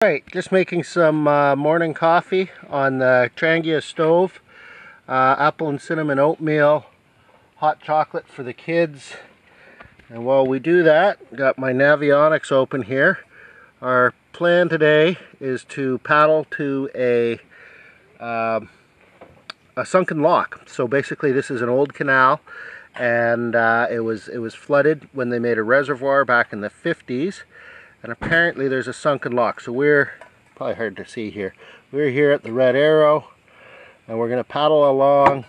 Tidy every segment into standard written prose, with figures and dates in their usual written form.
Alright, just making some morning coffee on the Trangia stove. Apple and cinnamon oatmeal, hot chocolate for the kids. And while we do that, got my Navionics open here. Our plan today is to paddle to a sunken lock. So basically this is an old canal, and it was flooded when they made a reservoir back in the 50s. And apparently there's a sunken lock. So we're, probably hard to see here, we're here at the red arrow, and we're going to paddle along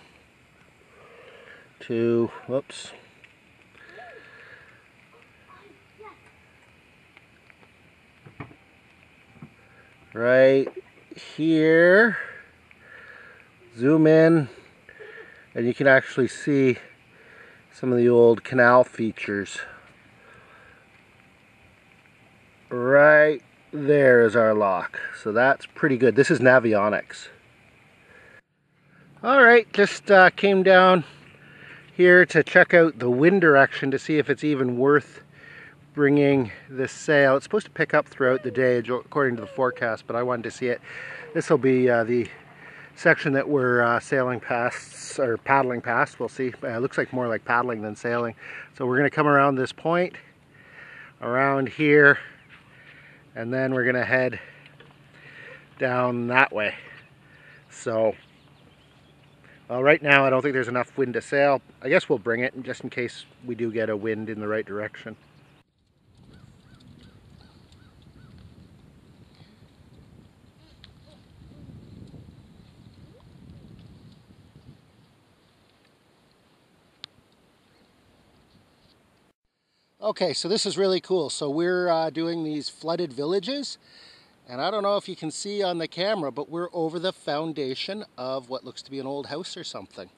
to, whoops, right here, zoom in, and you can actually see some of the old canal features. Right there is our lock, so that's pretty good. This is Navionics. Alright, just came down here to check out the wind direction to see if it's even worth bringing this sail. It's supposed to pick up throughout the day according to the forecast, but I wanted to see it. This will be the section that we're sailing past, or paddling past. We'll see. It looks like more like paddling than sailing. So we're going to come around this point, around here, and then we're going to head down that way. So, well, right now I don't think there's enough wind to sail. I guess we'll bring it just in case we do get a wind in the right direction. Okay, so this is really cool. So we're doing these flooded villages, and I don't know if you can see on the camera, but we're over the foundation of what looks to be an old house or something.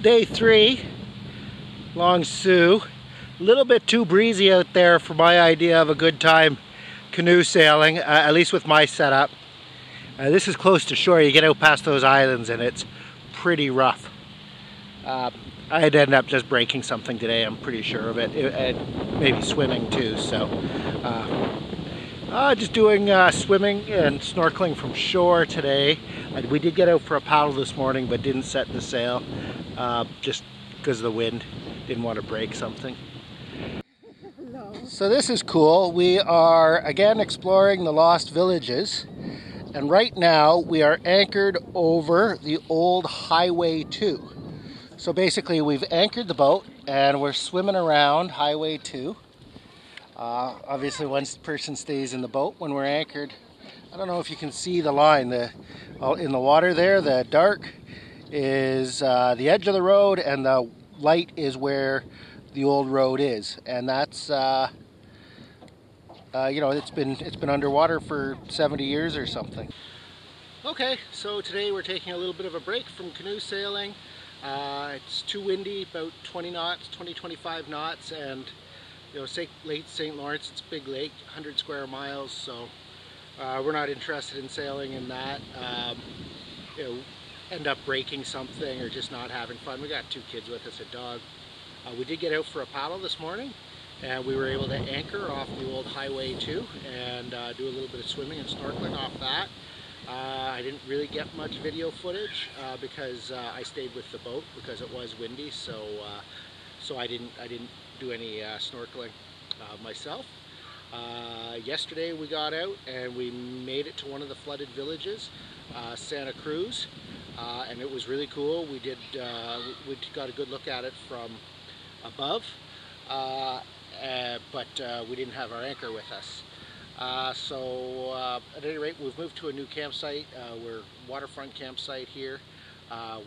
Day 3, Long Sault. A little bit too breezy out there for my idea of a good time canoe sailing, at least with my setup. This is close to shore. You get out past those islands and it's pretty rough. I'd end up just breaking something today, I'm pretty sure of it, and maybe swimming too. So just doing swimming and snorkeling from shore today. We did get out for a paddle this morning, but didn't set the sail just because of the wind. Didn't want to break something. No. So this is cool. We are again exploring the lost villages, and right now we are anchored over the old Highway 2. So basically we've anchored the boat and we're swimming around Highway 2. Obviously one person stays in the boat when we're anchored. I don't know if you can see the line in the water there. The dark is the edge of the road, and the light is where the old road is, and that's you know, it's been underwater for 70 years or something. Okay, so today we're taking a little bit of a break from canoe sailing. It's too windy, about 20 knots, 20-25 knots, and you know, Lake St. Lawrence, it's a big lake, 100 square miles, so we're not interested in sailing in that. You know, end up breaking something or just not having fun. We got 2 kids with us, a dog. We did get out for a paddle this morning, and we were able to anchor off the old Highway 2 and do a little bit of swimming and snorkeling off that. I didn't really get much video footage because I stayed with the boat because it was windy, so I didn't do any snorkeling myself. Yesterday we got out and we made it to one of the flooded villages, Santa Cruz, and it was really cool. We got a good look at it from above, but we didn't have our anchor with us. So at any rate, we've moved to a new campsite. We're waterfront campsite here.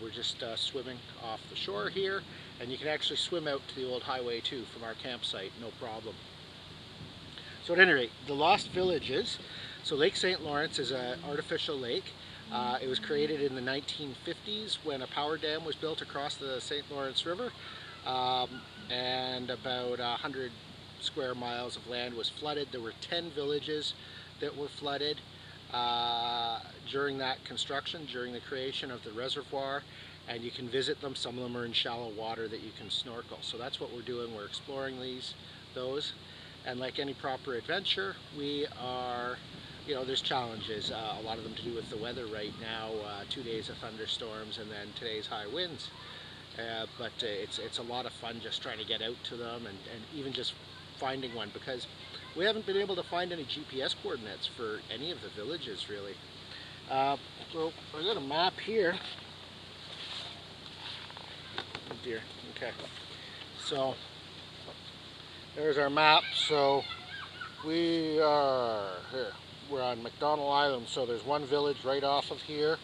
We're just swimming off the shore here, and you can actually swim out to the old highway too from our campsite, no problem. So at any rate, the Lost Villages. So Lake St. Lawrence is an artificial lake. It was created in the 1950s when a power dam was built across the St. Lawrence River, and about 100 square miles of land was flooded. There were 10 villages that were flooded during that construction, during the creation of the reservoir, and you can visit them. Some of them are in shallow water that you can snorkel. So that's what we're doing. We're exploring those. And like any proper adventure, we are, there's challenges. A lot of them to do with the weather right now. 2 days of thunderstorms and then today's high winds. But it's a lot of fun just trying to get out to them and even just finding one, because we haven't been able to find any GPS coordinates for any of the villages really. So I've got a map here. Oh dear, okay. So there's our map. So we are here. We're on McDonald Island, so there's one village right off of here,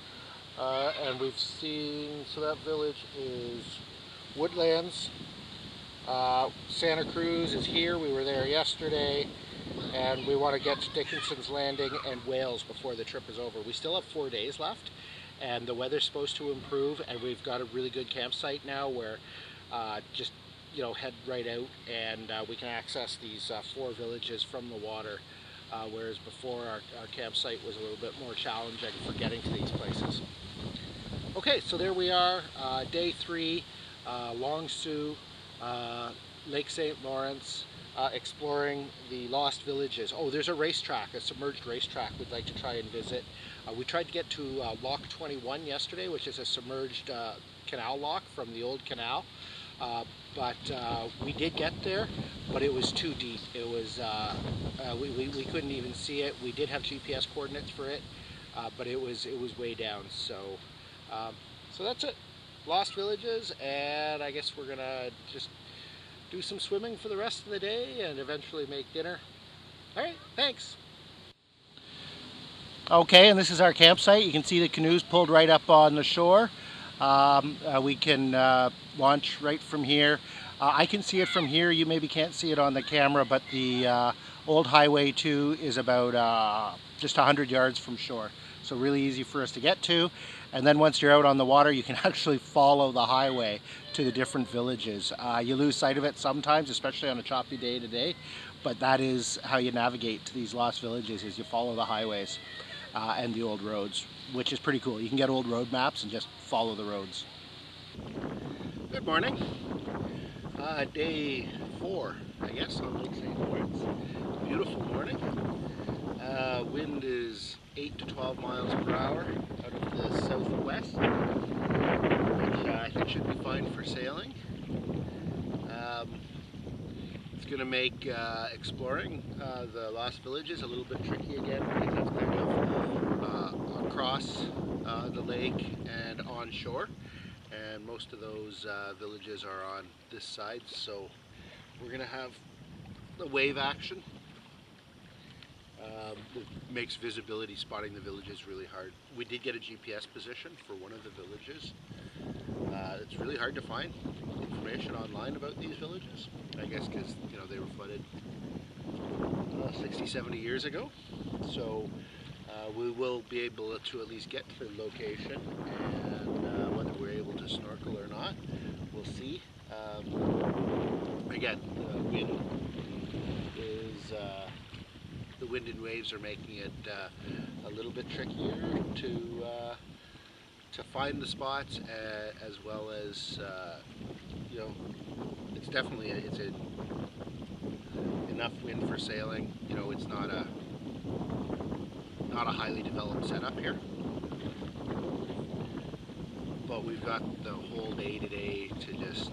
and we've seen, so that village is Woodlands. Santa Cruz is here. We were there yesterday, and we want to get to Dickinson's Landing and Wales before the trip is over. We still have 4 days left, and the weather's supposed to improve, and we've got a really good campsite now where just head right out, and we can access these 4 villages from the water, whereas before our campsite was a little bit more challenging for getting to these places. Okay, so there we are, day 3, Long Sault, Lake St. Lawrence, exploring the lost villages. Oh, there's a racetrack, a submerged racetrack we'd like to try and visit. We tried to get to Lock 21 yesterday, which is a submerged canal lock from the old canal. But we did get there, but it was too deep. It was we couldn't even see it. We did have GPS coordinates for it, but it was way down. So so that's it. Lost villages, and I guess we're gonna just do some swimming for the rest of the day and eventually make dinner. All right, thanks. Okay, and this is our campsite. You can see the canoes pulled right up on the shore. We can launch right from here. I can see it from here. You maybe can't see it on the camera, but the old Highway 2 is about just 100 yards from shore. So really easy for us to get to. And then once you're out on the water, you can actually follow the highway to the different villages. You lose sight of it sometimes, especially on a choppy day today, but that is how you navigate to these lost villages, is you follow the highways and the old roads, which is pretty cool. You can get old road maps and just follow the roads. Good morning. Day 4, I guess, on Lake St. Lawrence. Beautiful morning. Wind is 8 to 12 miles per hour out of the southwest, which I think should be fine for sailing. It's going to make exploring the lost villages a little bit tricky again, because it's kind of across the lake and onshore, and most of those villages are on this side, so we're going to have the wave action. It makes visibility, spotting the villages, really hard. We did get a GPS position for one of the villages. It's really hard to find information online about these villages, I guess because they were flooded 60, 70 years ago. So we will be able to at least get to the location, and whether we're able to snorkel or not, we'll see. Again, the wind and waves are making it a little bit trickier to find the spots, as well as it's definitely enough wind for sailing. It's not a highly developed setup here. but we've got the whole day today to just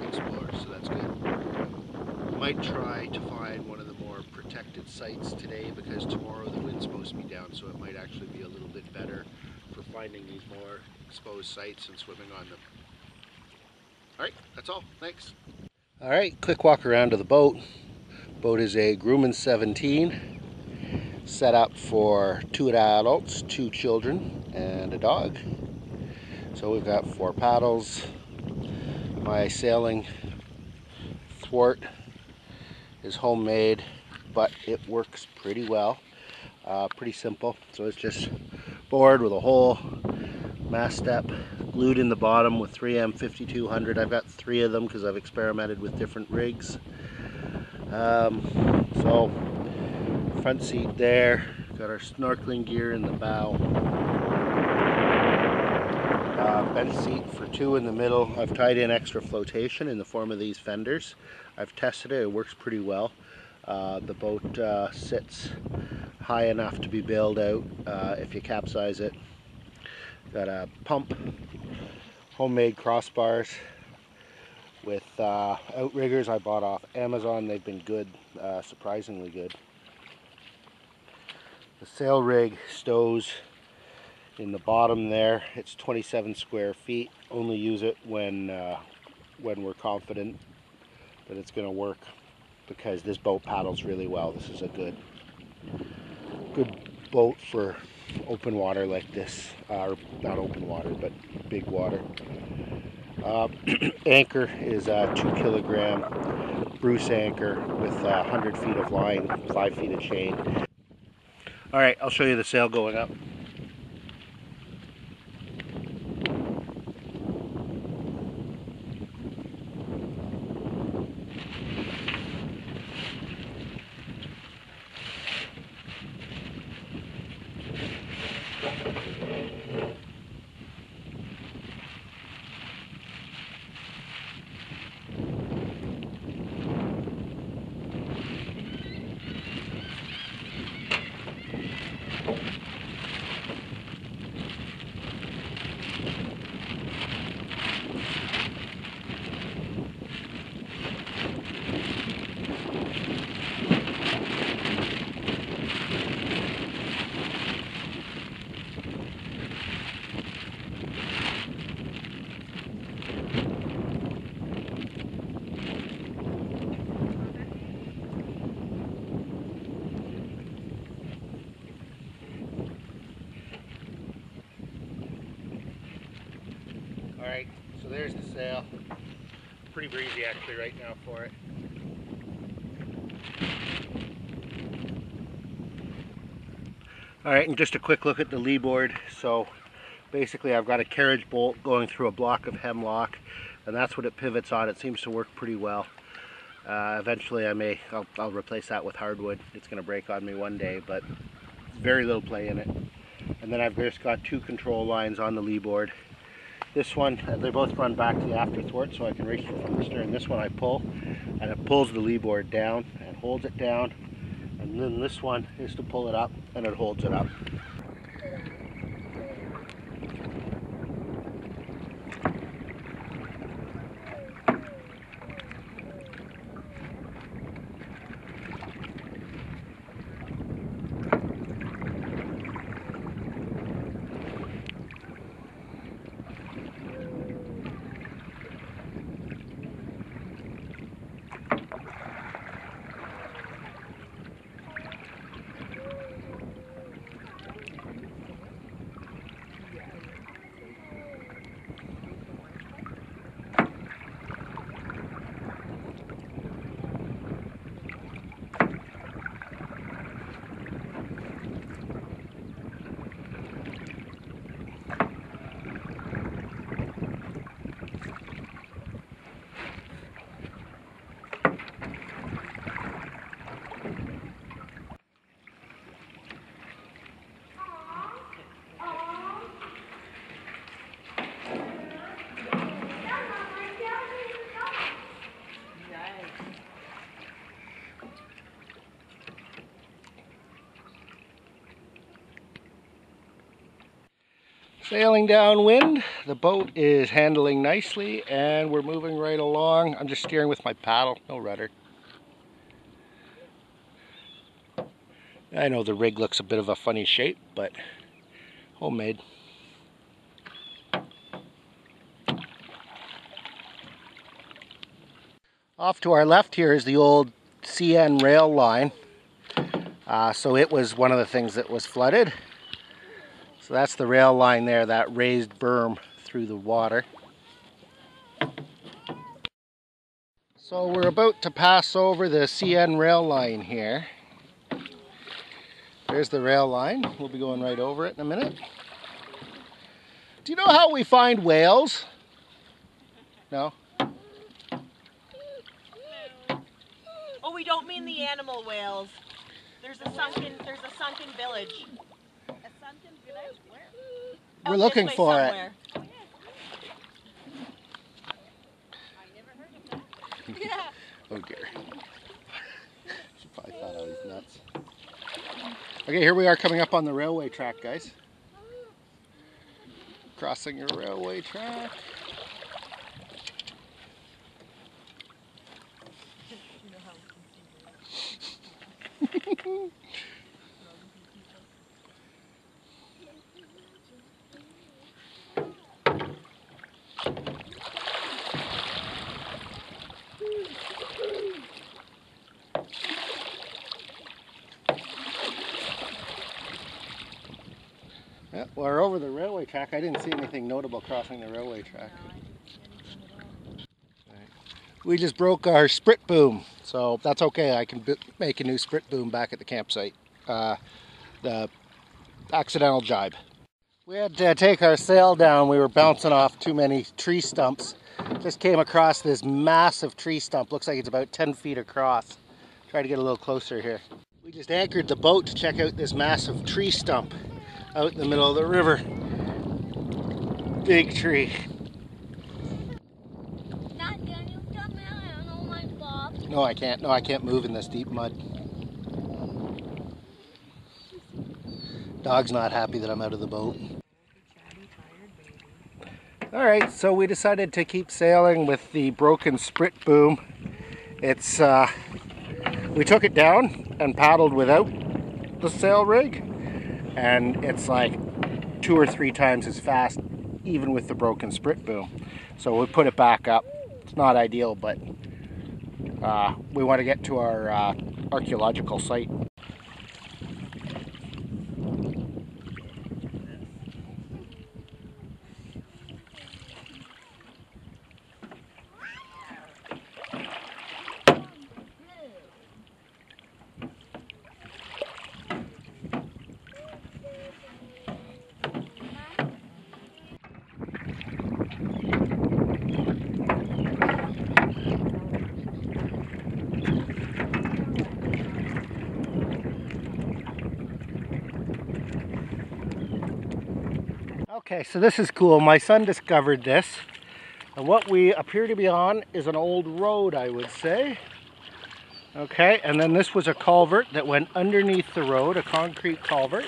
explore, so that's good. Might try to find one of the more protected sites today because tomorrow the wind's supposed to be down, so it might actually be a little bit better for finding these more exposed sites and swimming on them. Alright, that's all. Thanks. Alright, quick walk around to the boat. Boat is a Grumman 17, set up for 2 adults, 2 children, and a dog. So we've got 4 paddles. My sailing thwart is homemade, but it works pretty well. Pretty simple. So it's just board with a hole, mast step glued in the bottom with 3M 5200. I've got 3 of them because I've experimented with different rigs. So front seat there, got our snorkeling gear in the bow. Bench seat for 2 in the middle. I've tied in extra flotation in the form of these fenders. I've tested it, it works pretty well. The boat sits high enough to be bailed out if you capsize it. Got a pump, homemade crossbars with outriggers I bought off Amazon. They've been good, surprisingly good. The sail rig stows in the bottom there. It's 27 square feet. Only use it when we're confident that it's going to work, because this boat paddles really well. This is a good boat for open water like this, or not open water, but big water. Anchor is a 2 kilogram Bruce anchor with 100 feet of line, 5 feet of chain. All right, I'll show you the sail going up. Alright, so there's the sail. Pretty breezy actually right now for it. Alright, and just a quick look at the lee board. So basically I've got a carriage bolt going through a block of hemlock, and that's what it pivots on. It seems to work pretty well. Eventually I'll replace that with hardwood. It's going to break on me one day, but very little play in it. And then I've just got 2 control lines on the lee board. This one, they both run back to the after thwart, so I can reach from the stern. This one I pull, and it pulls the lee board down and holds it down. And then this one is to pull it up, and it holds it up. Sailing downwind, the boat is handling nicely and we're moving right along. I'm just steering with my paddle, no rudder. I know the rig looks a bit of a funny shape, but homemade. Off to our left here is the old CN rail line. So it was one of the things that was flooded. So that's the rail line there, that raised berm through the water. So we're about to pass over the CN rail line here. There's the rail line. We'll be going right over it in a minute. Do you know how we find whales? No? Oh, we don't mean the animal whales. There's a sunken village. A sunken village? Where? We're looking for somewhere. it. Oh, yeah. I never heard of that. Yeah. Oh dear. She probably thought I was nuts. Okay, here we are coming up on the railway track, guys. Crossing your railway track. Yeah, we're over the railway track. I didn't see anything notable crossing the railway track. We just broke our sprit boom, so that's okay. I can make a new sprit boom back at the campsite. The accidental jibe. We had to take our sail down. We were bouncing off too many tree stumps. Just came across this massive tree stump. Looks like it's about 10 feet across. Try to get a little closer here. We just anchored the boat to check out this massive tree stump out in the middle of the river. Big tree. No, I can't. No, I can't move in this deep mud. Dog's not happy that I'm out of the boat. Alright, so we decided to keep sailing with the broken sprit boom. It's, we took it down and paddled without the sail rig. And it's like 2 or 3 times as fast, even with the broken sprit boom. So we put it back up. It's not ideal, but we want to get to our archaeological site. Okay, so this is cool. My son discovered this. And what we appear to be on is an old road, I would say. Okay, and then this was a culvert that went underneath the road, a concrete culvert.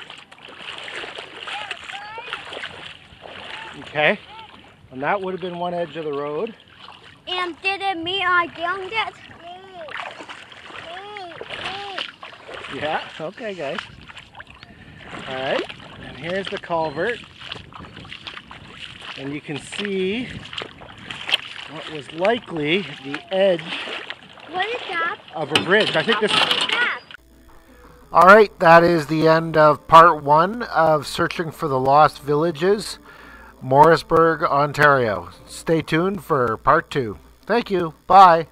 Okay, and that would have been one edge of the road. And did it mean I found it? Yeah, okay guys. Alright, and here's the culvert. And you can see what was likely the edge of a bridge. I think this. Alright, that is the end of part 1 of Searching for the Lost Villages, Morrisburg, Ontario. Stay tuned for part 2. Thank you. Bye.